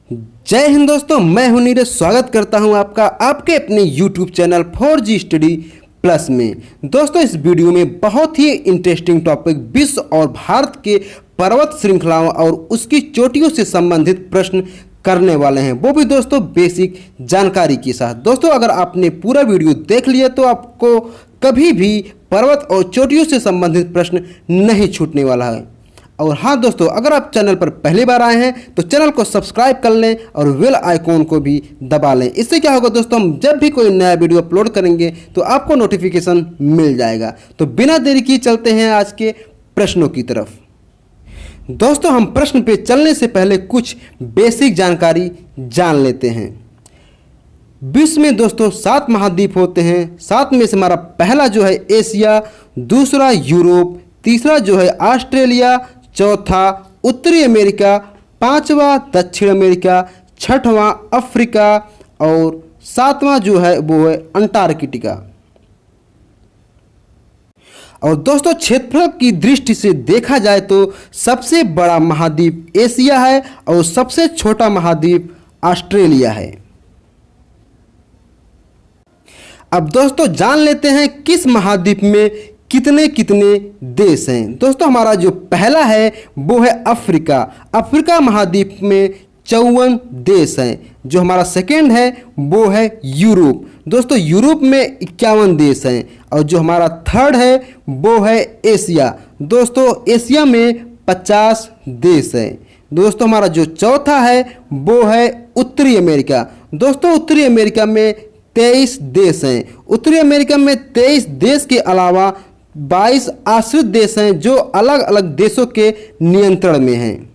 जय हिंद दोस्तों, मैं हूं नीरज। स्वागत करता हूं आपका आपके अपने YouTube channel 4G study plus में। दोस्तों, इस वीडियो में बहुत ही इंटरेस्टिंग टॉपिक विश्व और भारत के पर्वत श्रृंखलाओं और उसकी चोटियों से संबंधित प्रश्न करने वाले हैं, वो भी दोस्तों बेसिक जानकारी के साथ। दोस्तों, अगर आपने पूरा वीडियो देख लिया तो आपको कभी भी पर्वत और चोटियों से संबंधित प्रश्न नहीं छूटने वाला है। और हाँ दोस्तों, अगर आप चैनल पर पहली बार आए हैं तो चैनल को सब्सक्राइब कर लें और बेल आइकॉन को भी दबा लें। इससे क्या होगा दोस्तों, हम जब भी कोई नया वीडियो अपलोड करेंगे तो आपको नोटिफिकेशन मिल जाएगा। तो बिना देरी किए चलते हैं आज के प्रश्नों की तरफ। दोस्तों, हम प्रश्न पे चलने से पहले कुछ बेसिक जानकारी जान लेते हैं। विश्व में दोस्तों 7 महाद्वीप होते हैं। 7 में से हमारा पहला जो है एशिया, दूसरा यूरोप, तीसरा जो है ऑस्ट्रेलिया, चौथा उत्तरी अमेरिका, पांचवा दक्षिण अमेरिका, छठवां अफ्रीका और सातवां जो है वो है अंटार्कटिका। और दोस्तों, क्षेत्रफल की दृष्टि से देखा जाए तो सबसे बड़ा महाद्वीप एशिया है और सबसे छोटा महाद्वीप ऑस्ट्रेलिया है। अब दोस्तों जान लेते हैं किस महाद्वीप में कितने कितने देश हैं। दोस्तों, हमारा जो पहला है वो है अफ्रीका। अफ्रीका महाद्वीप में 54 देश हैं। जो हमारा सेकेंड है वो है यूरोप। दोस्तों, यूरोप में 51 देश हैं। और जो हमारा थर्ड है वो है एशिया। दोस्तों, एशिया में 50 देश हैं। दोस्तों, हमारा जो चौथा है वो है उत्तरी अमेरिका। दोस्तों, उत्तरी अमेरिका में 23 देश हैं। उत्तरी अमेरिका में 23 देश के अलावा 22 आश्रित देश हैं जो अलग अलग देशों के नियंत्रण में हैं।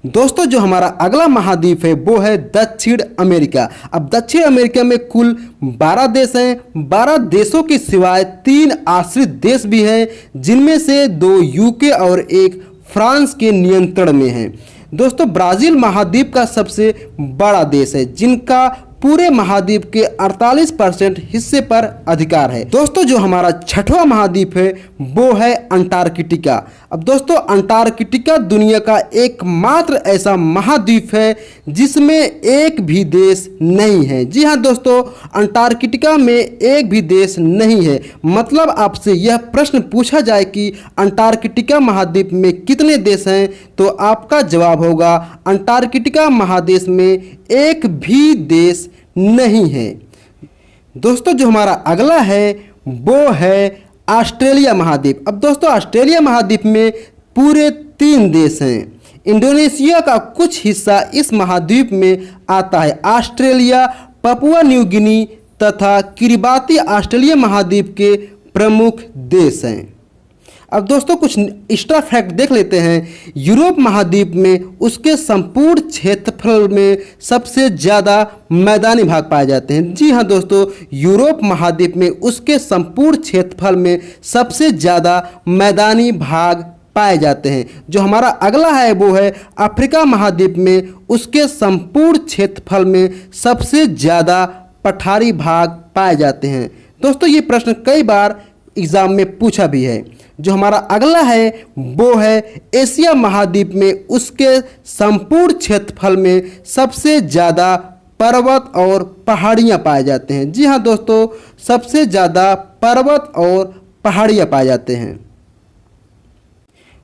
दोस्तों, जो हमारा अगला महाद्वीप है वो है दक्षिण अमेरिका। अब दक्षिण अमेरिका में कुल 12 देश हैं। 12 देशों के सिवाय 3 आश्रित देश भी हैं, जिनमें से 2 यूके और 1 फ्रांस के नियंत्रण में हैं। दोस्तों, ब्राज़ील महाद्वीप का सबसे बड़ा देश है, जिनका पूरे महाद्वीप के 48% हिस्से पर अधिकार है। दोस्तों, जो हमारा छठवां महाद्वीप है वो है अंटार्कटिका। अब दोस्तों, अंटार्कटिका दुनिया का एकमात्र ऐसा महाद्वीप है जिसमें एक भी देश नहीं है। जी हाँ दोस्तों, अंटार्कटिका में एक भी देश नहीं है। मतलब आपसे यह प्रश्न पूछा जाए कि अंटार्कटिका महाद्वीप में कितने देश हैं, तो आपका जवाब होगा अंटार्कटिका महादेश में एक भी देश नहीं है। दोस्तों, जो हमारा अगला है वो है ऑस्ट्रेलिया महाद्वीप। अब दोस्तों, ऑस्ट्रेलिया महाद्वीप में पूरे 3 देश हैं। इंडोनेशिया का कुछ हिस्सा इस महाद्वीप में आता है। ऑस्ट्रेलिया, पपुआ न्यू गिनी तथा किरिबाती ऑस्ट्रेलिया महाद्वीप के प्रमुख देश हैं। अब दोस्तों, कुछ एक्स्ट्रा फैक्ट देख लेते हैं। यूरोप महाद्वीप में उसके संपूर्ण क्षेत्रफल में सबसे ज़्यादा मैदानी भाग पाए जाते हैं। जी हाँ दोस्तों, यूरोप महाद्वीप में उसके संपूर्ण क्षेत्रफल में सबसे ज़्यादा मैदानी भाग पाए जाते हैं। जो हमारा अगला है वो है अफ्रीका महाद्वीप में उसके संपूर्ण क्षेत्रफल में सबसे ज़्यादा पठारी भाग पाए जाते हैं। दोस्तों, ये प्रश्न कई बार एग्ज़ाम में पूछा भी है। जो हमारा अगला है वो है एशिया महाद्वीप में उसके संपूर्ण क्षेत्रफल में सबसे ज़्यादा पर्वत और पहाड़ियाँ पाए जाते हैं। जी हाँ दोस्तों, सबसे ज़्यादा पर्वत और पहाड़ियाँ पाए जाते हैं।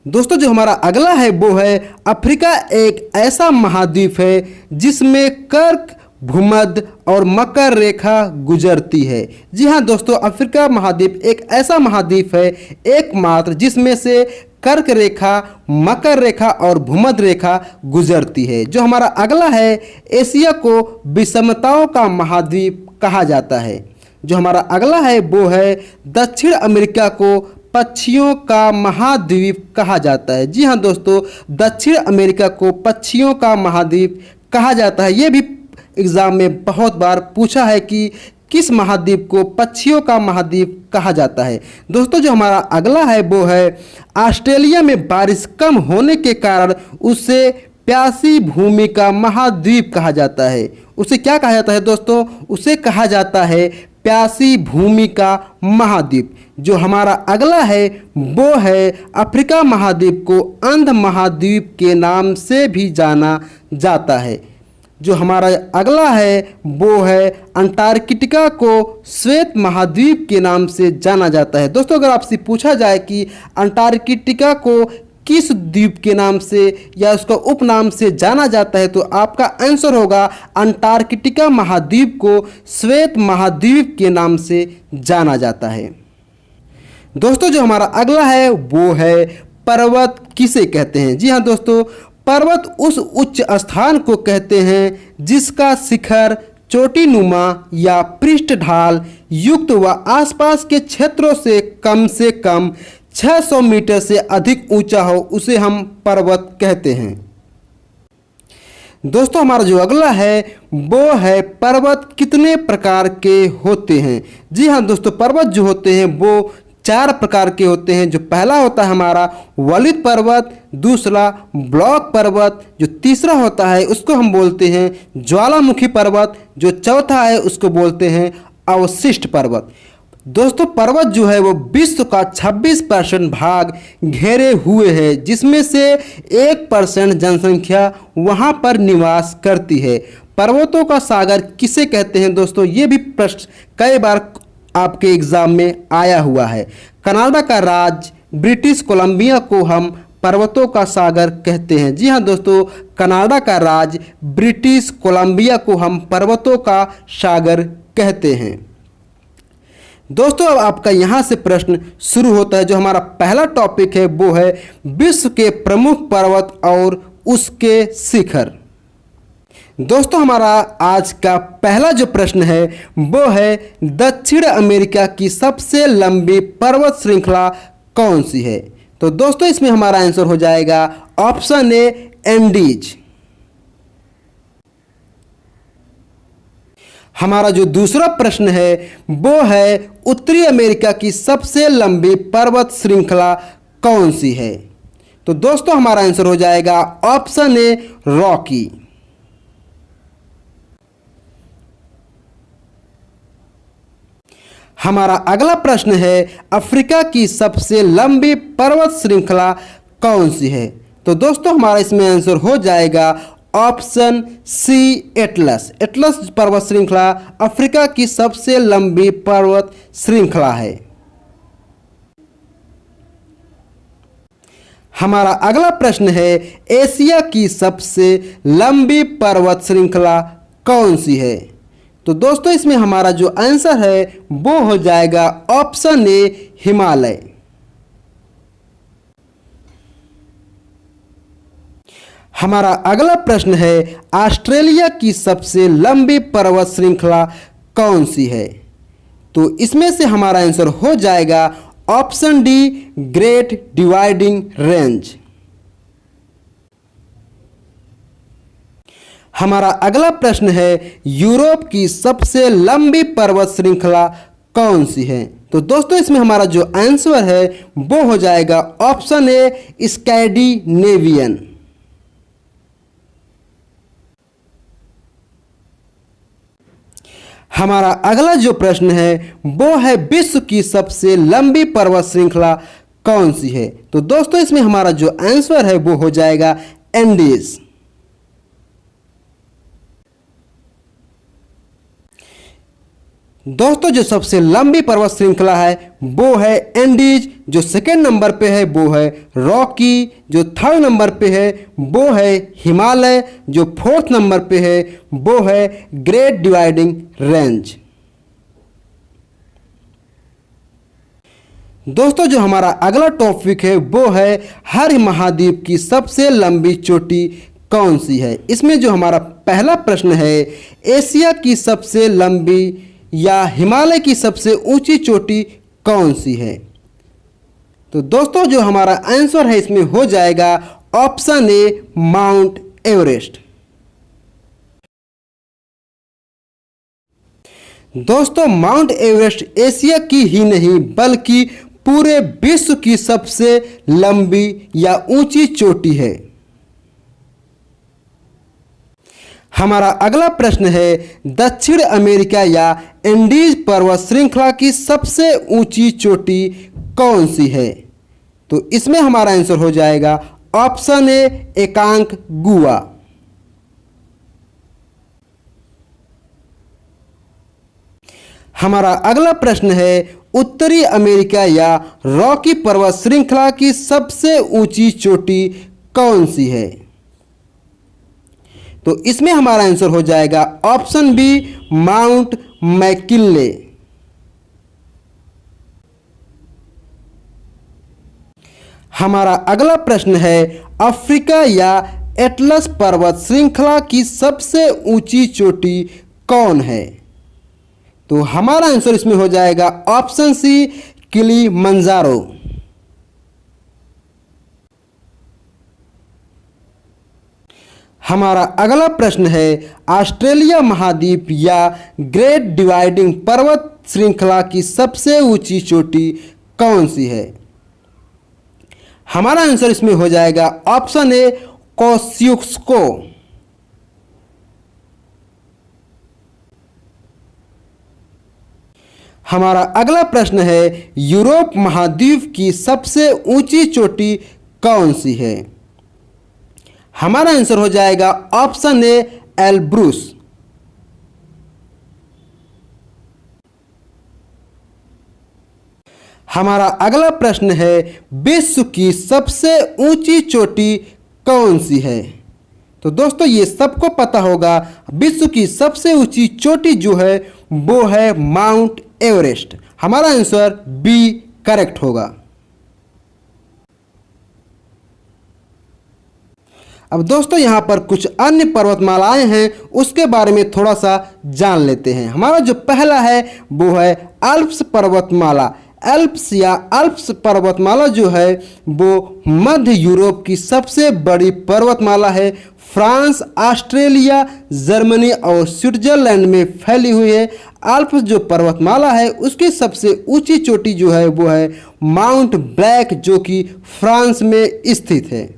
दोस्तों, जो हमारा अगला है वो है अफ्रीका एक ऐसा महाद्वीप है जिसमें कर्क, भूमध्य और मकर रेखा गुजरती है। जी हाँ दोस्तों, अफ्रीका महाद्वीप एक ऐसा महाद्वीप है एकमात्र जिसमें से कर्क रेखा, मकर रेखा और भूमध्य रेखा गुजरती है। जो हमारा अगला है एशिया को विषमताओं का महाद्वीप कहा जाता है। जो हमारा अगला है वो है दक्षिण अमेरिका को पक्षियों का महाद्वीप कहा जाता है। जी हाँ दोस्तों, दक्षिण अमेरिका को पक्षियों का महाद्वीप कहा जाता है। ये भी एग्ज़ाम में बहुत बार पूछा है कि किस महाद्वीप को पक्षियों का महाद्वीप कहा जाता है। दोस्तों, जो हमारा अगला है वो है ऑस्ट्रेलिया में बारिश कम होने के कारण उसे प्यासी भूमि का महाद्वीप कहा जाता है। उसे क्या कहा जाता है दोस्तों? उसे कहा जाता है प्यासी भूमि का महाद्वीप। जो हमारा अगला है वो है अफ्रीका महाद्वीप को अंध महाद्वीप के नाम से भी जाना जाता है। जो हमारा अगला है वो है अंटार्कटिका को श्वेत महाद्वीप के नाम से जाना जाता है। दोस्तों, अगर आपसे पूछा जाए कि अंटार्कटिका को किस द्वीप के नाम से या उसका उपनाम से जाना जाता है, तो आपका आंसर होगा अंटार्कटिका महाद्वीप को श्वेत महाद्वीप के नाम से जाना जाता है। दोस्तों, जो हमारा अगला है वो है पर्वत किसे कहते हैं। जी हाँ दोस्तों, पर्वत उस उच्च स्थान को कहते हैं जिसका शिखर चोटीनुमा या पृष्ठ ढाल युक्त व आसपास के क्षेत्रों से कम 600 मीटर से अधिक ऊंचा हो, उसे हम पर्वत कहते हैं। दोस्तों, हमारा जो अगला है वो है पर्वत कितने प्रकार के होते हैं। जी हाँ दोस्तों, पर्वत जो होते हैं वो 4 प्रकार के होते हैं। जो पहला होता है हमारा वलित पर्वत, दूसरा ब्लॉक पर्वत, जो तीसरा होता है उसको हम बोलते हैं ज्वालामुखी पर्वत, जो चौथा है उसको बोलते हैं अवशिष्ट पर्वत। दोस्तों, पर्वत जो है वो विश्व का 26% भाग घेरे हुए है, जिसमें से 1% जनसंख्या वहाँ पर निवास करती है। पर्वतों का सागर किसे कहते हैं दोस्तों, ये भी प्रश्न कई बार आपके एग्जाम में आया हुआ है। कनाडा का राज्य ब्रिटिश कोलंबिया को हम पर्वतों का सागर कहते हैं। जी हाँ दोस्तों, कनाडा का राज्य ब्रिटिश कोलंबिया को हम पर्वतों का सागर कहते हैं। दोस्तों, अब आपका यहाँ से प्रश्न शुरू होता है। जो हमारा पहला टॉपिक है वो है विश्व के प्रमुख पर्वत और उसके शिखर। दोस्तों, हमारा आज का पहला जो प्रश्न है वो है दक्षिण अमेरिका की सबसे लंबी पर्वत श्रृंखला कौन सी है। तो दोस्तों, इसमें हमारा आंसर हो जाएगा ऑप्शन ए एंडीज। हमारा जो दूसरा प्रश्न है वो है उत्तरी अमेरिका की सबसे लंबी पर्वत श्रृंखला कौन सी है। तो दोस्तों, हमारा आंसर हो जाएगा ऑप्शन ए रॉकी। हमारा अगला प्रश्न है अफ्रीका की सबसे लंबी पर्वत श्रृंखला कौन सी है। तो दोस्तों, हमारा इसमें आंसर हो जाएगा ऑप्शन सी एटलस। एटलस पर्वत श्रृंखला अफ्रीका की सबसे लंबी पर्वत श्रृंखला है। हमारा अगला प्रश्न है एशिया की सबसे लंबी पर्वत श्रृंखला कौन सी है। तो दोस्तों, इसमें हमारा जो आंसर है वो हो जाएगा ऑप्शन ए हिमालय। हमारा अगला प्रश्न है ऑस्ट्रेलिया की सबसे लंबी पर्वत श्रृंखला कौन सी है। तो इसमें से हमारा आंसर हो जाएगा option D great dividing range. हमारा अगला प्रश्न है यूरोप की सबसे लंबी पर्वत श्रृंखला कौन सी है। तो दोस्तों, इसमें हमारा जो आंसर है वो हो जाएगा ऑप्शन ए स्कैंडिनेवियन। हमारा अगला जो प्रश्न है वो है विश्व की सबसे लंबी पर्वत श्रृंखला कौन सी है। तो दोस्तों, इसमें हमारा जो आंसर है वो हो जाएगा एंडीज। दोस्तों, जो सबसे लंबी पर्वत श्रृंखला है वो है एंडीज। जो सेकेंड नंबर पे है वो है रॉकी। जो थर्ड नंबर पे है वो है हिमालय। जो फोर्थ नंबर पे है वो है ग्रेट डिवाइडिंग रेंज। दोस्तों, जो हमारा अगला टॉपिक है वो है हर महाद्वीप की सबसे लंबी चोटी कौन सी है। इसमें जो हमारा पहला प्रश्न है एशिया की सबसे लंबी या हिमालय की सबसे ऊंची चोटी कौन सी है। तो दोस्तों, जो हमारा आंसर है इसमें हो जाएगा ऑप्शन ए माउंट एवरेस्ट। दोस्तों, माउंट एवरेस्ट एशिया की ही नहीं बल्कि पूरे विश्व की सबसे लंबी या ऊंची चोटी है। हमारा अगला प्रश्न है दक्षिण अमेरिका या एंडीज पर्वत श्रृंखला की सबसे ऊंची चोटी कौन सी है? तो इसमें हमारा आंसर हो जाएगा ऑप्शन ए एकांक गुआ। हमारा अगला प्रश्न है उत्तरी अमेरिका या रॉकी पर्वत श्रृंखला की सबसे ऊंची चोटी कौन सी है? तो इसमें हमारा आंसर हो जाएगा ऑप्शन बी माउंट मैकिनले। हमारा अगला प्रश्न है अफ्रीका या एटलस पर्वत श्रृंखला की सबसे ऊंची चोटी कौन है? तो हमारा आंसर इसमें हो जाएगा ऑप्शन सी किलिमंजारो। हमारा अगला प्रश्न है ऑस्ट्रेलिया महाद्वीप या ग्रेट डिवाइडिंग पर्वत श्रृंखला की सबसे ऊंची चोटी कौन सी है? हमारा आंसर इसमें हो जाएगा ऑप्शन ए कोस्युस्को। हमारा अगला प्रश्न है यूरोप महाद्वीप की सबसे ऊंची चोटी कौन सी है? हमारा आंसर हो जाएगा ऑप्शन ए एल्ब्रूस। हमारा अगला प्रश्न है विश्व की सबसे ऊंची चोटी कौन सी है? तो दोस्तों ये सबको पता होगा विश्व की सबसे ऊंची चोटी जो है वो है माउंट एवरेस्ट। हमारा आंसर बी करेक्ट होगा। अब दोस्तों यहाँ पर कुछ अन्य पर्वतमालाएं हैं उसके बारे में थोड़ा सा जान लेते हैं। हमारा जो पहला है वो है अल्प्स पर्वतमाला। एल्प्स या अल्प्स पर्वतमाला जो है वो मध्य यूरोप की सबसे बड़ी पर्वतमाला है। फ्रांस, ऑस्ट्रेलिया, जर्मनी और स्विट्जरलैंड में फैली हुई है। अल्प्स जो पर्वतमाला है उसकी सबसे ऊंची चोटी जो है वो है माउंट ब्लैक जो कि फ्रांस में स्थित है।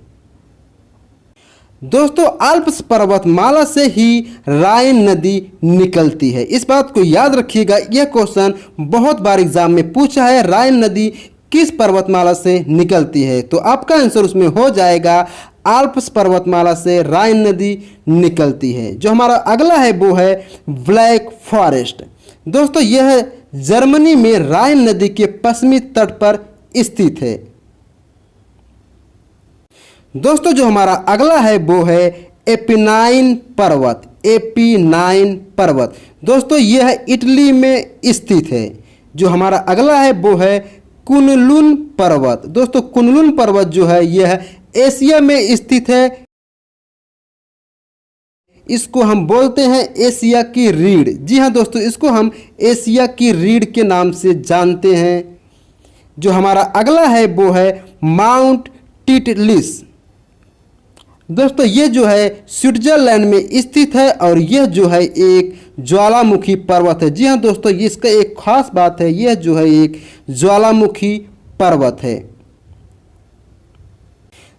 दोस्तों अल्प्स पर्वतमाला से ही राइन नदी निकलती है। इस बात को याद रखिएगा, यह क्वेश्चन बहुत बार एग्जाम में पूछा है राइन नदी किस पर्वतमाला से निकलती है। तो आपका आंसर उसमें हो जाएगा अल्प्स पर्वतमाला से राइन नदी निकलती है। जो हमारा अगला है वो है ब्लैक फॉरेस्ट। दोस्तों यह जर्मनी में राइन नदी के पश्चिमी तट पर स्थित है। दोस्तों जो हमारा अगला है वो है एपिनाइन पर्वत। एपिनाइन पर्वत दोस्तों यह इटली में स्थित है। जो हमारा अगला है वो है कुनलुन पर्वत। दोस्तों कुनलुन पर्वत जो है यह एशिया में स्थित है। इसको हम बोलते हैं एशिया की रीढ़। जी हाँ दोस्तों, इसको हम एशिया की रीढ़ के नाम से जानते हैं। जो हमारा अगला है वो है माउंट टिटलिस। दोस्तों ये जो है स्विट्जरलैंड में स्थित है और यह जो है एक ज्वालामुखी पर्वत है। जी हाँ दोस्तों, इसका एक खास बात है, यह जो है एक ज्वालामुखी पर्वत है।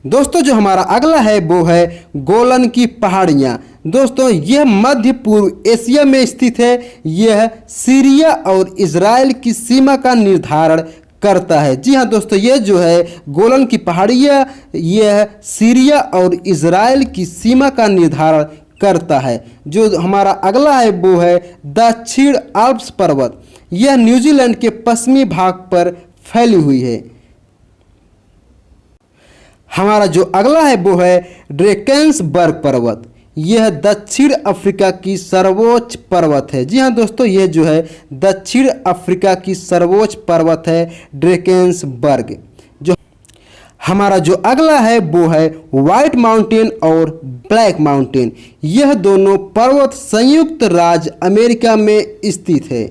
दोस्तों जो हमारा अगला है वो है गोलन की पहाड़ियाँ। दोस्तों यह मध्य पूर्व एशिया में स्थित है। यह सीरिया और इजराइल की सीमा का निर्धारण करता है। जी हाँ दोस्तों, यह जो है गोलन की पहाड़ियाँ यह सीरिया और इजराइल की सीमा का निर्धारण करता है। जो हमारा अगला है वो है दक्षिण आल्प्स पर्वत। यह न्यूजीलैंड के पश्चिमी भाग पर फैली हुई है। हमारा जो अगला है वो है ड्रेकेंसबर्ग पर्वत। यह दक्षिण अफ्रीका की सर्वोच्च पर्वत है। जी हाँ दोस्तों, यह जो है दक्षिण अफ्रीका की सर्वोच्च पर्वत है ड्रेकेंसबर्ग। जो हमारा जो अगला है वो है व्हाइट माउंटेन और ब्लैक माउंटेन। यह दोनों पर्वत संयुक्त राज्य अमेरिका में स्थित है।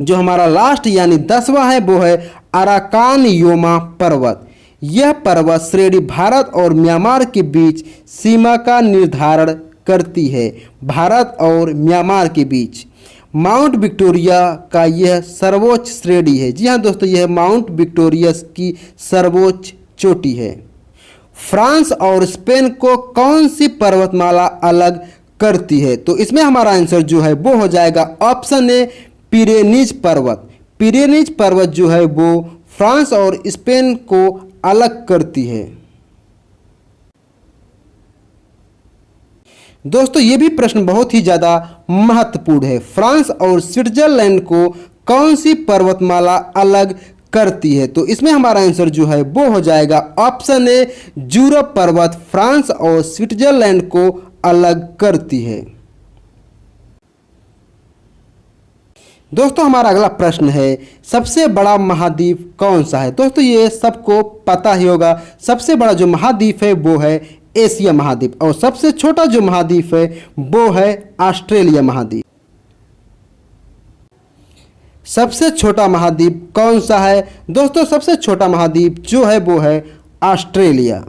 जो हमारा लास्ट यानी 10वां है वो है अराकान योमा पर्वत। यह पर्वत श्रेणी भारत और म्यांमार के बीच सीमा का निर्धारण करती है। भारत और म्यांमार के बीच माउंट विक्टोरिया का यह सर्वोच्च श्रेणी है। जी हाँ दोस्तों, यह माउंट विक्टोरिया की सर्वोच्च चोटी है। फ्रांस और स्पेन को कौन सी पर्वतमाला अलग करती है? तो इसमें हमारा आंसर जो है वो हो जाएगा ऑप्शन ए पिरेनीज पर्वत। पिरेनीज पर्वत जो है वो फ्रांस और स्पेन को अलग करती है। दोस्तों ये भी प्रश्न बहुत ही ज़्यादा महत्वपूर्ण है। फ्रांस और स्विट्जरलैंड को कौन सी पर्वतमाला अलग करती है? तो इसमें हमारा आंसर जो है वो हो जाएगा ऑप्शन ए जूरा पर्वत फ्रांस और स्विट्जरलैंड को अलग करती है। दोस्तों हमारा अगला प्रश्न है, सबसे बड़ा महाद्वीप कौन सा है? दोस्तों ये सबको पता ही होगा, सबसे बड़ा जो महाद्वीप है वो है एशिया महाद्वीप और सबसे छोटा जो महाद्वीप है वो है ऑस्ट्रेलिया महाद्वीप। सबसे छोटा महाद्वीप कौन सा है? दोस्तों सबसे छोटा महाद्वीप जो है वो है ऑस्ट्रेलिया।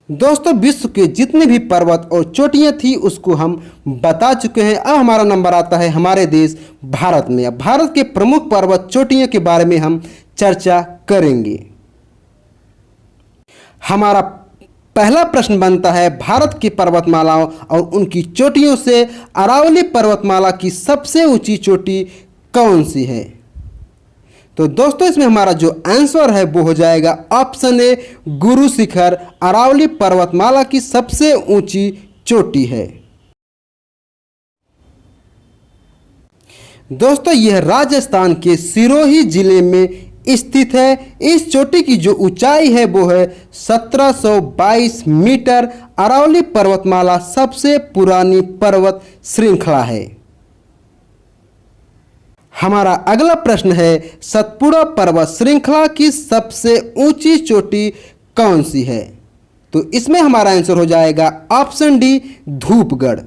दोस्तों विश्व के जितने भी पर्वत और चोटियां थी उसको हम बता चुके हैं। अब हमारा नंबर आता है हमारे देश भारत में। अब भारत के प्रमुख पर्वत चोटियों के बारे में हम चर्चा करेंगे। हमारा पहला प्रश्न बनता है, भारत की पर्वतमालाओं और उनकी चोटियों से अरावली पर्वतमाला की सबसे ऊंची चोटी कौन सी है? तो दोस्तों इसमें हमारा जो आंसर है वो हो जाएगा ऑप्शन ए गुरु शिखर अरावली पर्वतमाला की सबसे ऊंची चोटी है। दोस्तों यह राजस्थान के सिरोही जिले में स्थित है। इस चोटी की जो ऊंचाई है वो है 1722 मीटर। अरावली पर्वतमाला सबसे पुरानी पर्वत श्रृंखला है। हमारा अगला प्रश्न है, सतपुड़ा पर्वत श्रृंखला की सबसे ऊंची चोटी कौन सी है? तो इसमें हमारा आंसर हो जाएगा ऑप्शन डी धूपगढ़।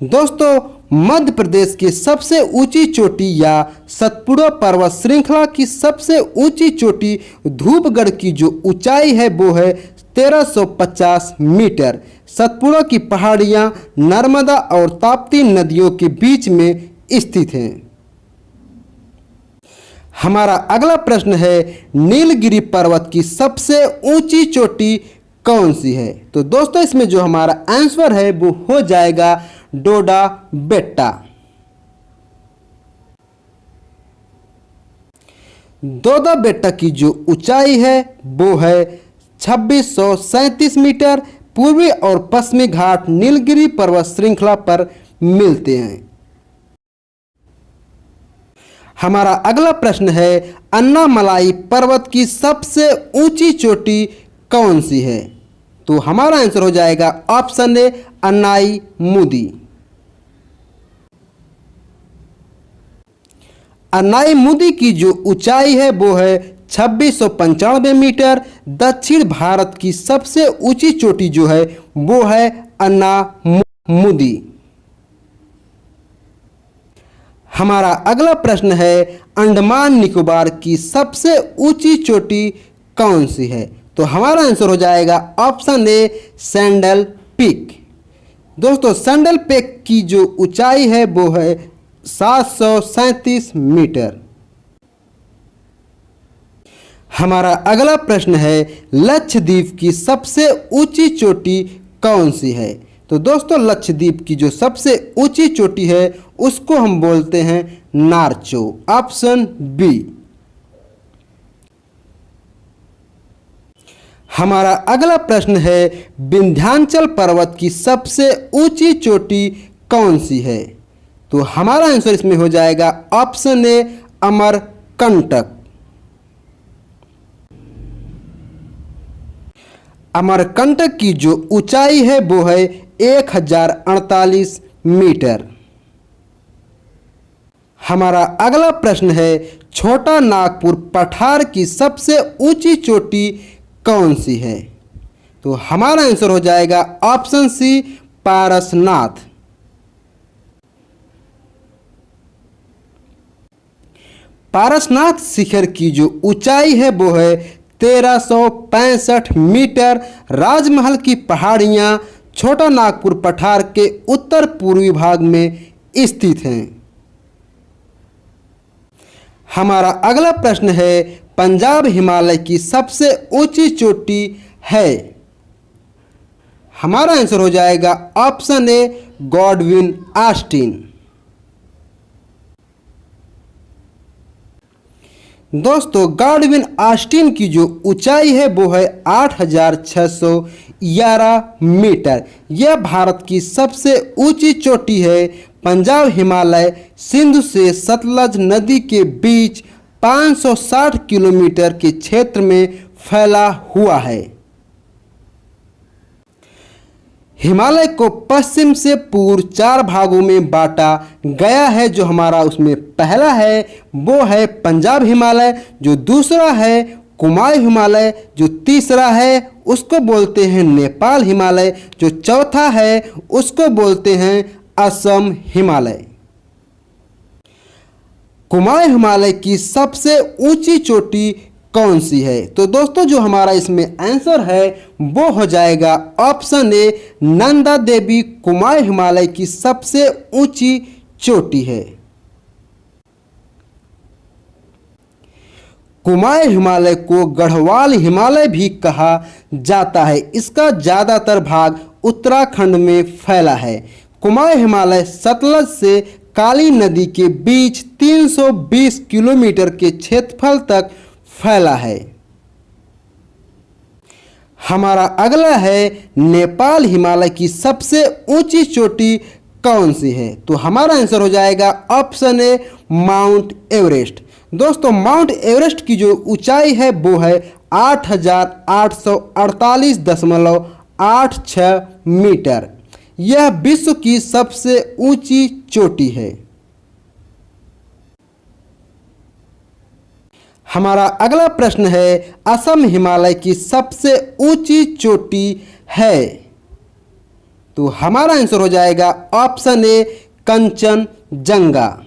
दोस्तों मध्य प्रदेश की सबसे ऊंची चोटी या सतपुड़ा पर्वत श्रृंखला की सबसे ऊंची चोटी धूपगढ़ की जो ऊंचाई है वो है 1350 मीटर। सतपुड़ा की पहाड़ियां नर्मदा और ताप्ती नदियों के बीच में स्थित हैं। हमारा अगला प्रश्न है, नीलगिरी पर्वत की सबसे ऊंची चोटी कौन सी है? तो दोस्तों इसमें जो हमारा आंसर है वो हो जाएगा डोडा बेट्टा। डोडा बेट्टा की जो ऊंचाई है वो है 2637 मीटर। पूर्वी और पश्चिमी घाट नीलगिरी पर्वत श्रृंखला पर मिलते हैं। हमारा अगला प्रश्न है, अन्नामलाई पर्वत की सबसे ऊंची चोटी कौन सी है? तो हमारा आंसर हो जाएगा ऑप्शन ए अन्नाई मुदी। अन्नाई मुदी की जो ऊंचाई है वो है 2695 मीटर। दक्षिण भारत की सबसे ऊंची चोटी जो है वो है अन्नामुदी। हमारा अगला प्रश्न है, अंडमान निकोबार की सबसे ऊंची चोटी कौन सी है? तो हमारा आंसर हो जाएगा ऑप्शन ए सैंडल पीक। दोस्तों सैंडल पीक की जो ऊंचाई है वो है 737 मीटर। हमारा अगला प्रश्न है, लक्षद्वीप की सबसे ऊंची चोटी कौन सी है? तो दोस्तों लक्षद्वीप की जो सबसे ऊंची चोटी है उसको हम बोलते हैं नारचो, ऑप्शन बी। हमारा अगला प्रश्न है, विंध्याचल पर्वत की सबसे ऊंची चोटी कौन सी है? तो हमारा आंसर इसमें हो जाएगा ऑप्शन ए अमरकंटक। अमरकंटक की जो ऊंचाई है वो है 1048 मीटर। हमारा अगला प्रश्न है, छोटा नागपुर पठार की सबसे ऊंची चोटी कौन सी है? तो हमारा आंसर हो जाएगा ऑप्शन सी पारसनाथ। पारसनाथ शिखर की जो ऊंचाई है वो है 1365 मीटर। राजमहल की पहाड़ियां छोटा नागपुर पठार के उत्तर पूर्वी भाग में स्थित हैं। हमारा अगला प्रश्न है, पंजाब हिमालय की सबसे ऊंची चोटी है। हमारा आंसर हो जाएगा ऑप्शन ए गॉडविन ऑस्टिन। दोस्तों गॉडविन ऑस्टिन की जो ऊंचाई है वो है 8,611 मीटर। यह भारत की सबसे ऊंची चोटी है। पंजाब हिमालय सिंधु से सतलज नदी के बीच 560 किलोमीटर के क्षेत्र में फैला हुआ है। हिमालय को पश्चिम से पूर्व 4 भागों में बांटा गया है। जो हमारा उसमें पहला है वो है पंजाब हिमालय, जो दूसरा है कुमाऊं हिमालय, जो तीसरा है उसको बोलते हैं नेपाल हिमालय, जो चौथा है उसको बोलते हैं असम हिमालय। कुमाऊं हिमालय की सबसे ऊंची चोटी कौन सी है? तो दोस्तों जो हमारा इसमें आंसर है वो हो जाएगा ऑप्शन ए नंदा देवी कुमाऊं हिमालय की सबसे ऊंची चोटी है। कुमाऊं हिमालय को गढ़वाल हिमालय भी कहा जाता है। इसका ज़्यादातर भाग उत्तराखंड में फैला है। कुमाऊं हिमालय सतलज से काली नदी के बीच 320 किलोमीटर के क्षेत्रफल तक फैला है। हमारा अगला है, नेपाल हिमालय की सबसे ऊंची चोटी कौन सी है? तो हमारा आंसर हो जाएगा ऑप्शन ए माउंट एवरेस्ट। दोस्तों माउंट एवरेस्ट की जो ऊंचाई है वो है 8,848.86 मीटर। यह विश्व की सबसे ऊंची चोटी है। हमारा अगला प्रश्न है, असम हिमालय की सबसे ऊंची चोटी है। तो हमारा आंसर हो जाएगा ऑप्शन ए कंचनजंगा।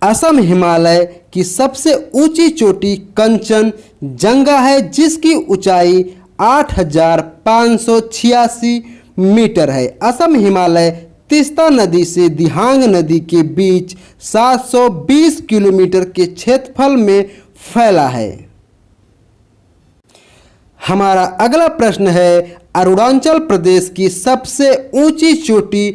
असम हिमालय की सबसे ऊंची चोटी कंचनजंगा है, जिसकी ऊंचाई 8,586 मीटर है। असम हिमालय तीस्ता नदी से दिहांग नदी के बीच 720 किलोमीटर के क्षेत्रफल में फैला है। हमारा अगला प्रश्न है, अरुणाचल प्रदेश की सबसे ऊंची चोटी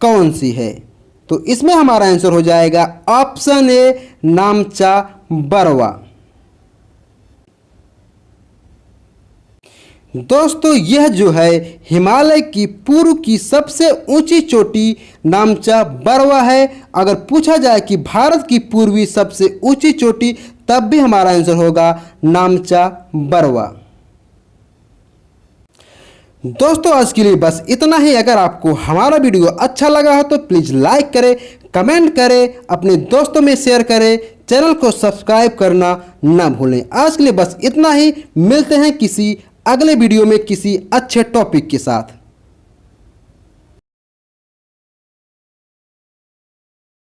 कौन सी है? तो इसमें हमारा आंसर हो जाएगा ऑप्शन ए नामचा बरवा। दोस्तों यह जो है हिमालय की पूर्व की सबसे ऊंची चोटी नामचा बरवा है। अगर पूछा जाए कि भारत की पूर्वी सबसे ऊंची चोटी, तब भी हमारा आंसर होगा नामचा बरवा। दोस्तों आज के लिए बस इतना ही। अगर आपको हमारा वीडियो अच्छा लगा हो तो प्लीज़ लाइक करें, कमेंट करें, अपने दोस्तों में शेयर करें, चैनल को सब्सक्राइब करना ना भूलें। आज के लिए बस इतना ही। मिलते हैं किसी अगले वीडियो में किसी अच्छे टॉपिक के साथ।